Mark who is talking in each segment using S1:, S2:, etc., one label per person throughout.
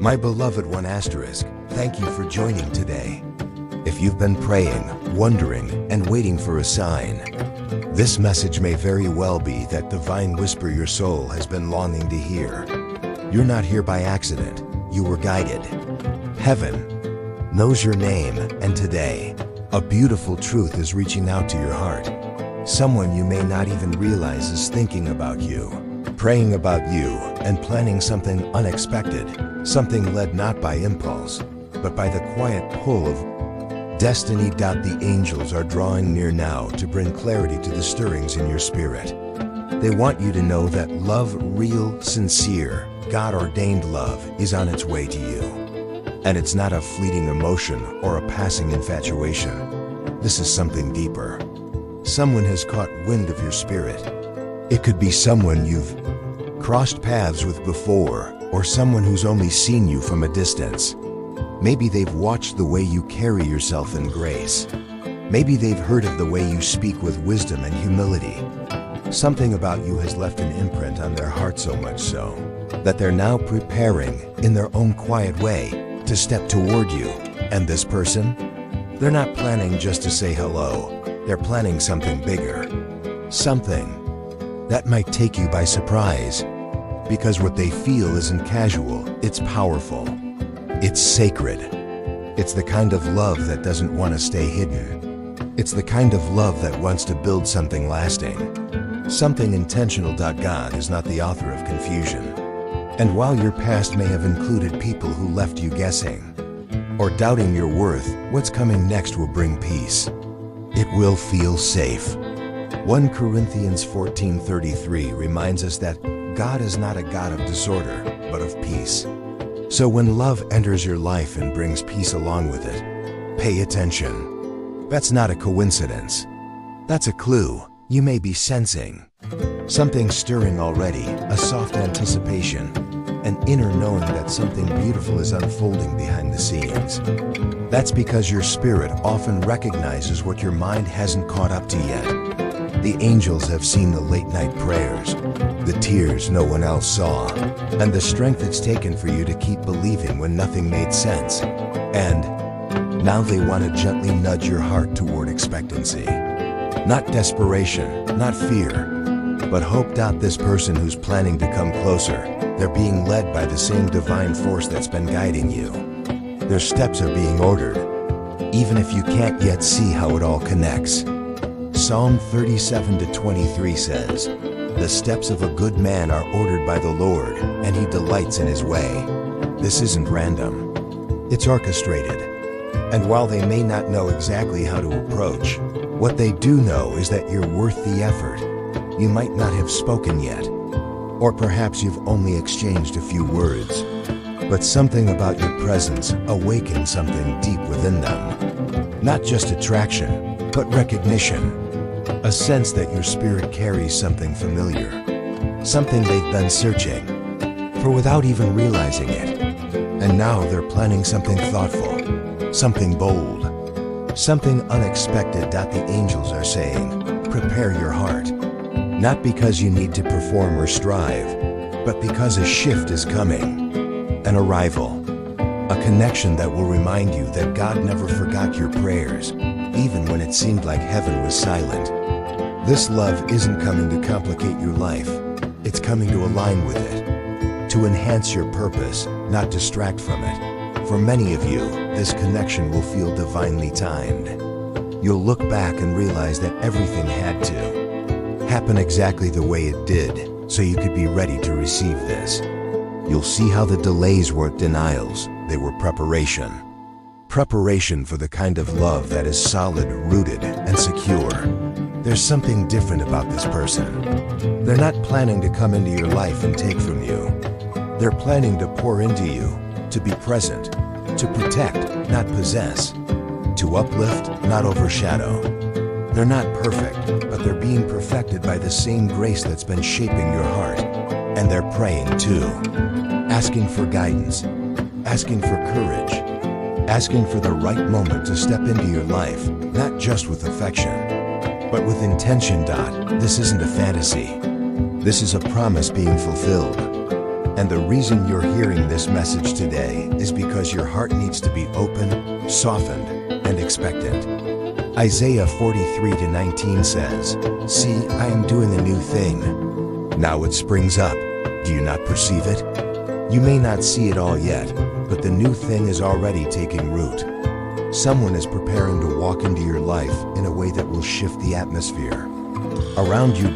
S1: My beloved one asterisk, thank you for joining today. If you've been praying, wondering, and waiting for a sign, this message may very well be that divine whisper your soul has been longing to hear. You're not here by accident. You were guided. Heaven knows your name, and today, a beautiful truth is reaching out to your heart. Someone you may not even realize is thinking about you, praying about you, and planning something unexpected, something led not by impulse, but by the quiet pull of destiny. The angels are drawing near now to bring clarity to the stirrings in your spirit. They want you to know that love, real, sincere, God-ordained love, is on its way to you. And it's not a fleeting emotion or a passing infatuation. This is something deeper. Someone has caught wind of your spirit. It could be someone you've crossed paths with before, or someone who's only seen you from a distance. Maybe they've watched the way you carry yourself in grace. Maybe they've heard of the way you speak with wisdom and humility. Something about you has left an imprint on their heart, so much so that they're now preparing, in their own quiet way, to step toward you. And this person? They're not planning just to say hello. They're planning something bigger. Something that might take you by surprise. Because what they feel isn't casual, it's powerful. It's sacred. It's the kind of love that doesn't want to stay hidden. It's the kind of love that wants to build something lasting. Something intentional. God is not the author of confusion. And while your past may have included people who left you guessing or doubting your worth, what's coming next will bring peace. It will feel safe. 1 Corinthians 14:33 reminds us that God is not a God of disorder, but of peace. So when love enters your life and brings peace along with it, pay attention. That's not a coincidence. That's a clue. You may be sensing something stirring already, a soft anticipation, an inner knowing that something beautiful is unfolding behind the scenes. That's because your spirit often recognizes what your mind hasn't caught up to yet. The angels have seen the late-night prayers, the tears no one else saw, and the strength it's taken for you to keep believing when nothing made sense. And now they want to gently nudge your heart toward expectancy. Not desperation, not fear, but hope. This person who's planning to come closer, they're being led by the same divine force that's been guiding you. Their steps are being ordered, even if you can't yet see how it all connects. Psalm 37:23 says, "The steps of a good man are ordered by the Lord, and he delights in his way." This isn't random. It's orchestrated. And while they may not know exactly how to approach, what they do know is that you're worth the effort. You might not have spoken yet, or perhaps you've only exchanged a few words, but something about your presence awakens something deep within them. Not just attraction, but recognition. A sense that your spirit carries something familiar, something they've been searching for without even realizing it. And now they're planning something thoughtful, something bold, something unexpected. The angels are saying, prepare your heart. Not because you need to perform or strive, but because a shift is coming, an arrival, a connection that will remind you that God never forgot your prayers, even when it seemed like heaven was silent. This love isn't coming to complicate your life. It's coming to align with it, to enhance your purpose, not distract from it. For many of you, this connection will feel divinely timed. You'll look back and realize that everything had to happen exactly the way it did, so you could be ready to receive this. You'll see how the delays weren't denials, they were preparation. Preparation for the kind of love that is solid, rooted, and secure. There's something different about this person. They're not planning to come into your life and take from you. They're planning to pour into you, to be present, to protect, not possess, to uplift, not overshadow. They're not perfect, but they're being perfected by the same grace that's been shaping your heart. And they're praying too, asking for guidance, asking for courage, asking for the right moment to step into your life, not just with affection, but with intention. This isn't a fantasy. This is a promise being fulfilled. And the reason you're hearing this message today is because your heart needs to be open, softened, and expectant. Isaiah 43:19 says, "See, I am doing a new thing. Now it springs up. Do you not perceive it? You may not see it all yet, but the new thing is already taking root." Someone is preparing to walk into your life in a way that will shift the atmosphere. Around you,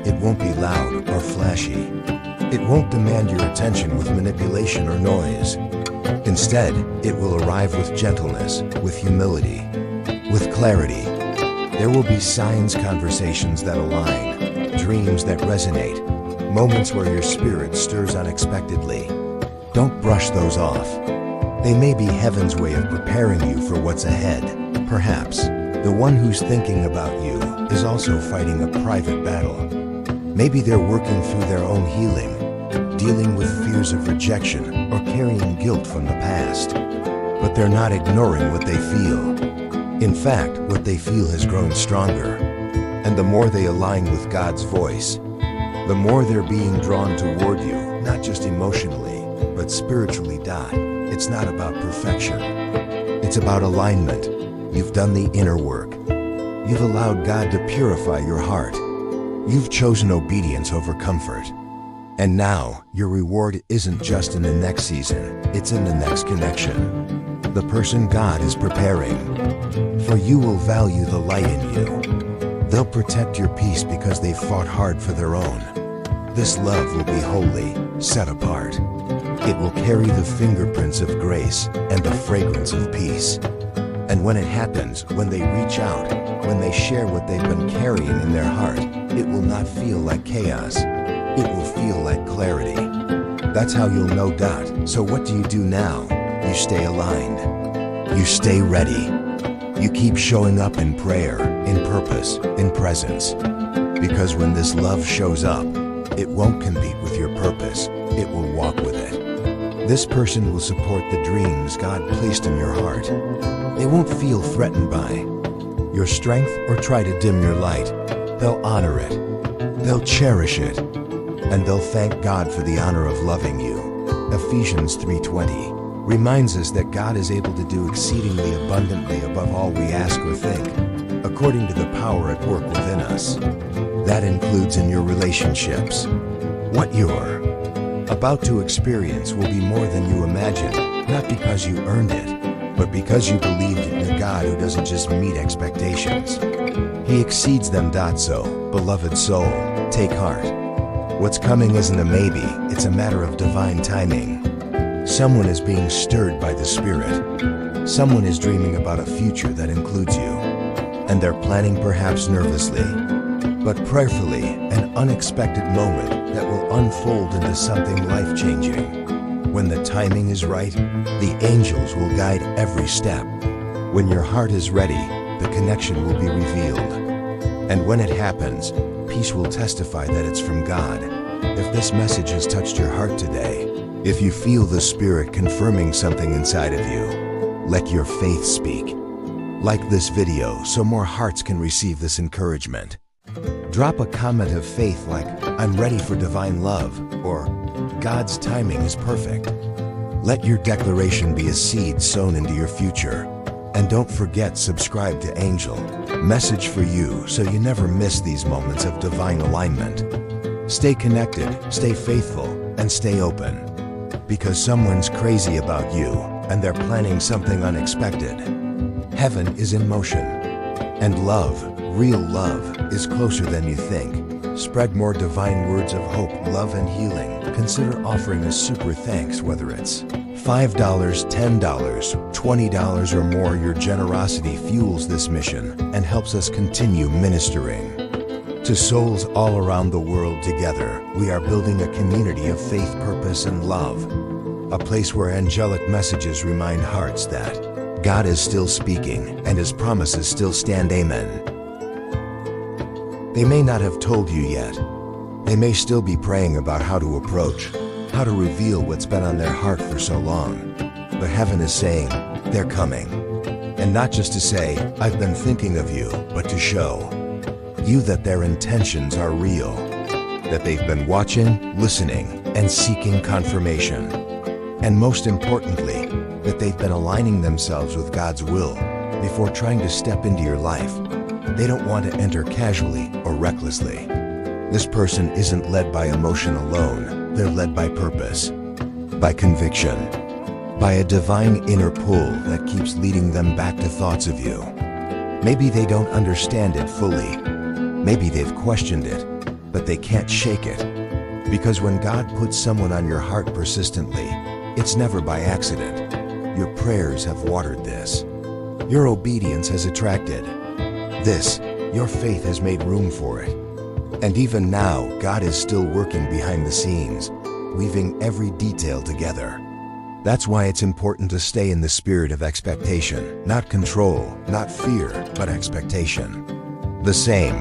S1: it won't be loud or flashy. It won't demand your attention with manipulation or noise. Instead, it will arrive with gentleness, with humility, with clarity. There will be signs, conversations that align, dreams that resonate, moments where your spirit stirs unexpectedly. Don't brush those off. They may be heaven's way of preparing you for what's ahead. Perhaps the one who's thinking about you is also fighting a private battle. Maybe they're working through their own healing, dealing with fears of rejection or carrying guilt from the past. But they're not ignoring what they feel. In fact, what they feel has grown stronger. And the more they align with God's voice, the more they're being drawn toward you, not just emotionally, but spiritually. It's not about perfection. It's about alignment. You've done the inner work. You've allowed God to purify your heart. You've chosen obedience over comfort. And now, your reward isn't just in the next season, it's in the next connection. The person God is preparing. For you will value the light in you. They'll protect your peace because they've fought hard for their own. This love will be holy, set apart. It will carry the fingerprints of grace and the fragrance of peace. And when it happens, when they reach out, when they share what they've been carrying in their heart, it will not feel like chaos. It will feel like clarity. That's how you'll know. So what do you do now? You stay aligned. You stay ready. You keep showing up in prayer, in purpose, in presence. Because when this love shows up, it won't compete with your purpose. It will walk with it. This person will support the dreams God placed in your heart. They won't feel threatened by your strength or try to dim your light. They'll honor it. They'll cherish it. And they'll thank God for the honor of loving you. Ephesians 3:20 reminds us that God is able to do exceedingly abundantly above all we ask or think, according to the power at work within us. That includes in your relationships. What you're about to experience will be more than you imagined, not because you earned it, but because you believed in a God who doesn't just meet expectations. He exceeds them. So, beloved soul, take heart. What's coming isn't a maybe, it's a matter of divine timing. Someone is being stirred by the Spirit. Someone is dreaming about a future that includes you. And they're planning, perhaps nervously, but prayerfully, an unexpected moment that will unfold into something life-changing. When the timing is right, the angels will guide every step. When your heart is ready, the connection will be revealed. And when it happens, peace will testify that it's from God. If this message has touched your heart today, if you feel the Spirit confirming something inside of you, let your faith speak. Like this video so more hearts can receive this encouragement. Drop a comment of faith like, "I'm ready for divine love," or "God's timing is perfect." Let your declaration be a seed sown into your future. And don't forget, subscribe to Angel Message for you so you never miss these moments of divine alignment. Stay connected, stay faithful, and stay open. Because someone's crazy about you, and they're planning something unexpected. Heaven is in motion. And love, real love, is closer than you think. Spread more divine words of hope, love, and healing. Consider offering a super thanks, whether it's $5, $10, $20 or more. Your generosity fuels this mission and helps us continue ministering to souls all around the world. Together, we are building a community of faith, purpose, and love. A place where angelic messages remind hearts that God is still speaking and His promises still stand. Amen. They may not have told you yet. They may still be praying about how to approach, how to reveal what's been on their heart for so long. But heaven is saying, they're coming. And not just to say, "I've been thinking of you," but to show you that their intentions are real, that they've been watching, listening, and seeking confirmation. And most importantly, that they've been aligning themselves with God's will before trying to step into your life. They don't want to enter casually or recklessly. This person isn't led by emotion alone. They're led by purpose, by conviction, by a divine inner pull that keeps leading them back to thoughts of you. Maybe they don't understand it fully. Maybe they've questioned it, but they can't shake it. Because when God puts someone on your heart persistently, it's never by accident. Your prayers have watered this. Your obedience has attracted this. Your faith has made room for it. And even now, God is still working behind the scenes, weaving every detail together. That's why it's important to stay in the spirit of expectation, not control, not fear, but expectation. The same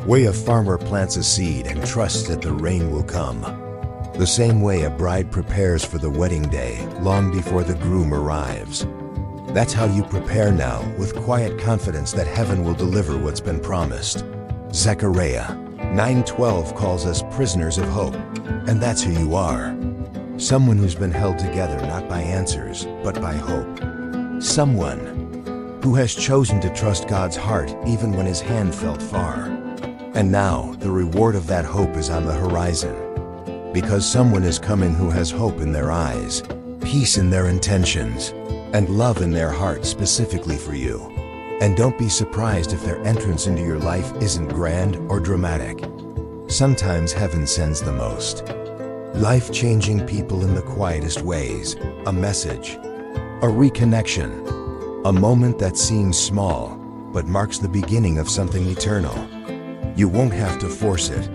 S1: way a farmer plants a seed and trusts that the rain will come. The same way a bride prepares for the wedding day long before the groom arrives. That's how you prepare now, with quiet confidence that heaven will deliver what's been promised. Zechariah 9:12 calls us prisoners of hope, and that's who you are. Someone who's been held together not by answers, but by hope. Someone who has chosen to trust God's heart even when his hand felt far. And now, the reward of that hope is on the horizon. Because someone is coming who has hope in their eyes, peace in their intentions, and love in their heart specifically for you. And don't be surprised if their entrance into your life isn't grand or dramatic. Sometimes heaven sends the most life-changing people in the quietest ways. A message, a reconnection, a moment that seems small, but marks the beginning of something eternal. You won't have to force it.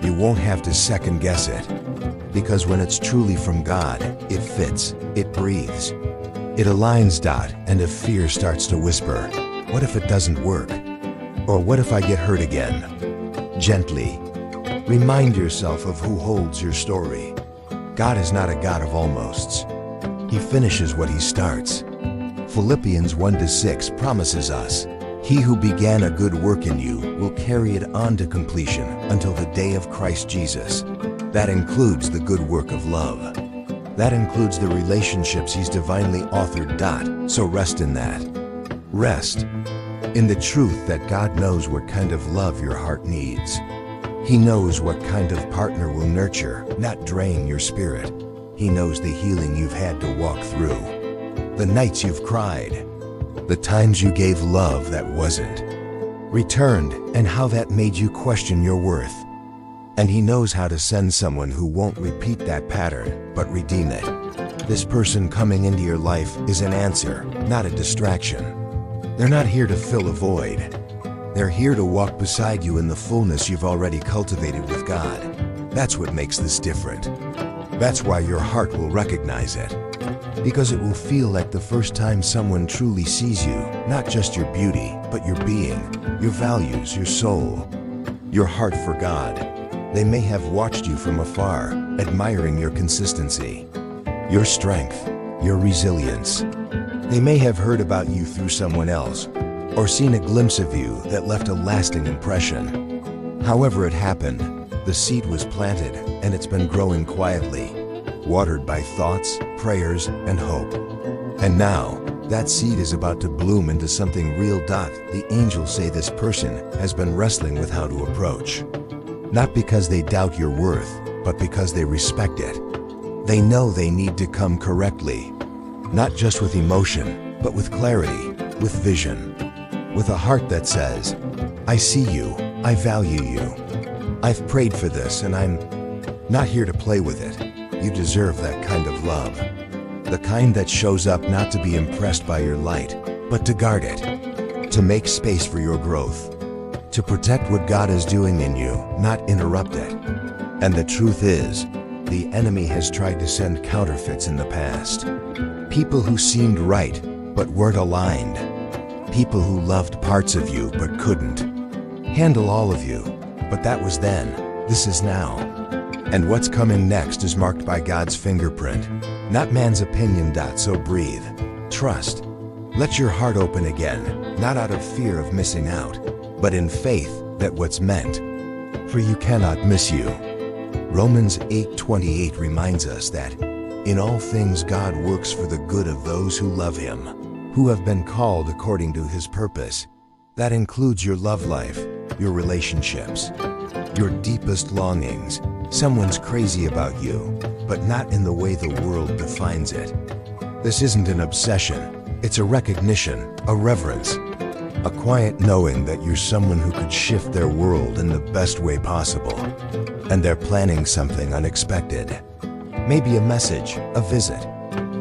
S1: You won't have to second-guess it. Because when it's truly from God, it fits, it breathes, it aligns. And if fear starts to whisper, what if it doesn't work? Or what if I get hurt again? Gently remind yourself of who holds your story. God is not a God of almosts. He finishes what he starts. Philippians 1:6 promises us, he who began a good work in you will carry it on to completion until the day of Christ Jesus. That includes the good work of love. That includes the relationships he's divinely authored. So rest in that. Rest in the truth that God knows what kind of love your heart needs. He knows what kind of partner will nurture, not drain your spirit. He knows the healing you've had to walk through, the nights you've cried, the times you gave love that wasn't returned, and how that made you question your worth. And he knows how to send someone who won't repeat that pattern, but redeem it. This person coming into your life is an answer, not a distraction. They're not here to fill a void. They're here to walk beside you in the fullness you've already cultivated with God. That's what makes this different. That's why your heart will recognize it. Because it will feel like the first time someone truly sees you, not just your beauty, but your being, your values, your soul, your heart for God. They may have watched you from afar, admiring your consistency, your strength, your resilience. They may have heard about you through someone else, or seen a glimpse of you that left a lasting impression. However it happened, the seed was planted, and it's been growing quietly, watered by thoughts, prayers, and hope. And now, that seed is about to bloom into something real. The angels say this person has been wrestling with how to approach. Not because they doubt your worth, but because they respect it. They know they need to come correctly, not just with emotion, but with clarity, with vision, with a heart that says, I see you, I value you. I've prayed for this, and I'm not here to play with it. You deserve that kind of love. The kind that shows up not to be impressed by your light, but to guard it, to make space for your growth, to protect what God is doing in you, not interrupt it. And the truth is, the enemy has tried to send counterfeits in the past. People who seemed right, but weren't aligned. People who loved parts of you, but couldn't handle all of you. But that was then. This is now. And what's coming next is marked by God's fingerprint, not man's opinion. So breathe. Trust. Let your heart open again, not out of fear of missing out, but in faith that what's meant for you cannot miss you. Romans 8:28 reminds us that in all things God works for the good of those who love Him, who have been called according to His purpose. That includes your love life, your relationships, your deepest longings. Someone's crazy about you, but not in the way the world defines it. This isn't an obsession, it's a recognition, a reverence, a quiet knowing that you're someone who could shift their world in the best way possible. And they're planning something unexpected. Maybe a message, a visit,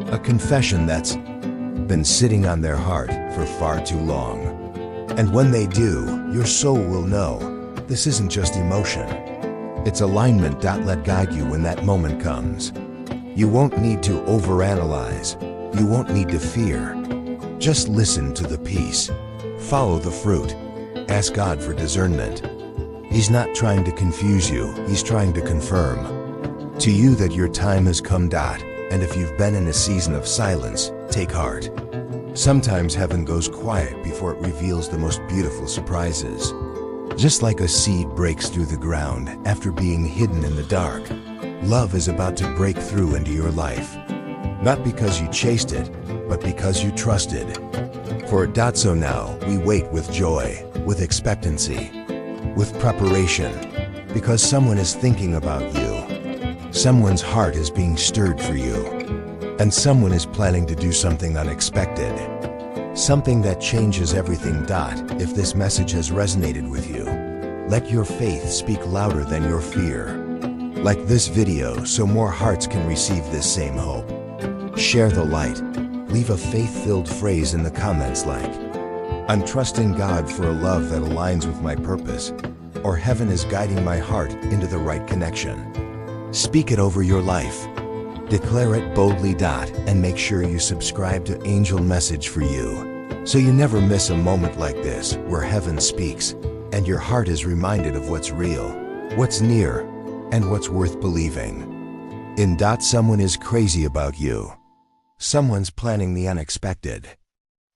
S1: a confession that's been sitting on their heart for far too long. And when they do, your soul will know this isn't just emotion. It's alignment. Let guide you when that moment comes. You won't need to overanalyze. You won't need to fear. Just listen to the peace. Follow the fruit. Ask God for discernment. He's not trying to confuse you. He's trying to confirm to you that your time has come. And if you've been in a season of silence, take heart. Sometimes heaven goes quiet before it reveals the most beautiful surprises. Just like a seed breaks through the ground after being hidden in the dark, love is about to break through into your life. Not because you chased it, but because you trusted. For it. So now we wait with joy, with expectancy, with preparation, because someone is thinking about you. Someone's heart is being stirred for you. And someone is planning to do something unexpected. Something that changes everything. If this message has resonated with you, let your faith speak louder than your fear. Like this video so more hearts can receive this same hope. Share the light. Leave a faith-filled phrase in the comments like, "I'm trusting God for a love that aligns with my purpose," or "Heaven is guiding my heart into the right connection." Speak it over your life. Declare it boldly. And make sure you subscribe to Angel Message for You, so you never miss a moment like this where heaven speaks and your heart is reminded of what's real, what's near, and what's worth believing. In. Someone is crazy about you. Someone's planning the unexpected.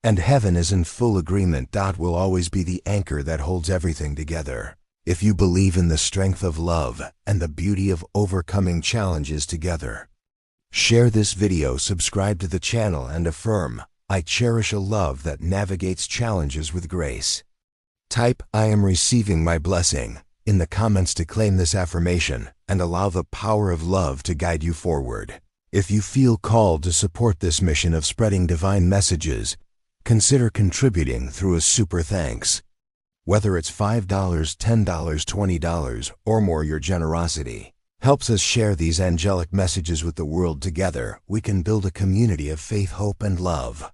S1: And heaven is in full agreement. Will always be the anchor that holds everything together. If you believe in the strength of love and the beauty of overcoming challenges together, share this video, subscribe to the channel, and affirm, "I cherish a love that navigates challenges with grace." Type, "I am receiving my blessing," in the comments to claim this affirmation and allow the power of love to guide you forward. If you feel called to support this mission of spreading divine messages, consider contributing through a super thanks. Whether it's $5, $10, $20, or more, your generosity helps us share these angelic messages with the world. Together, we can build a community of faith, hope, and love.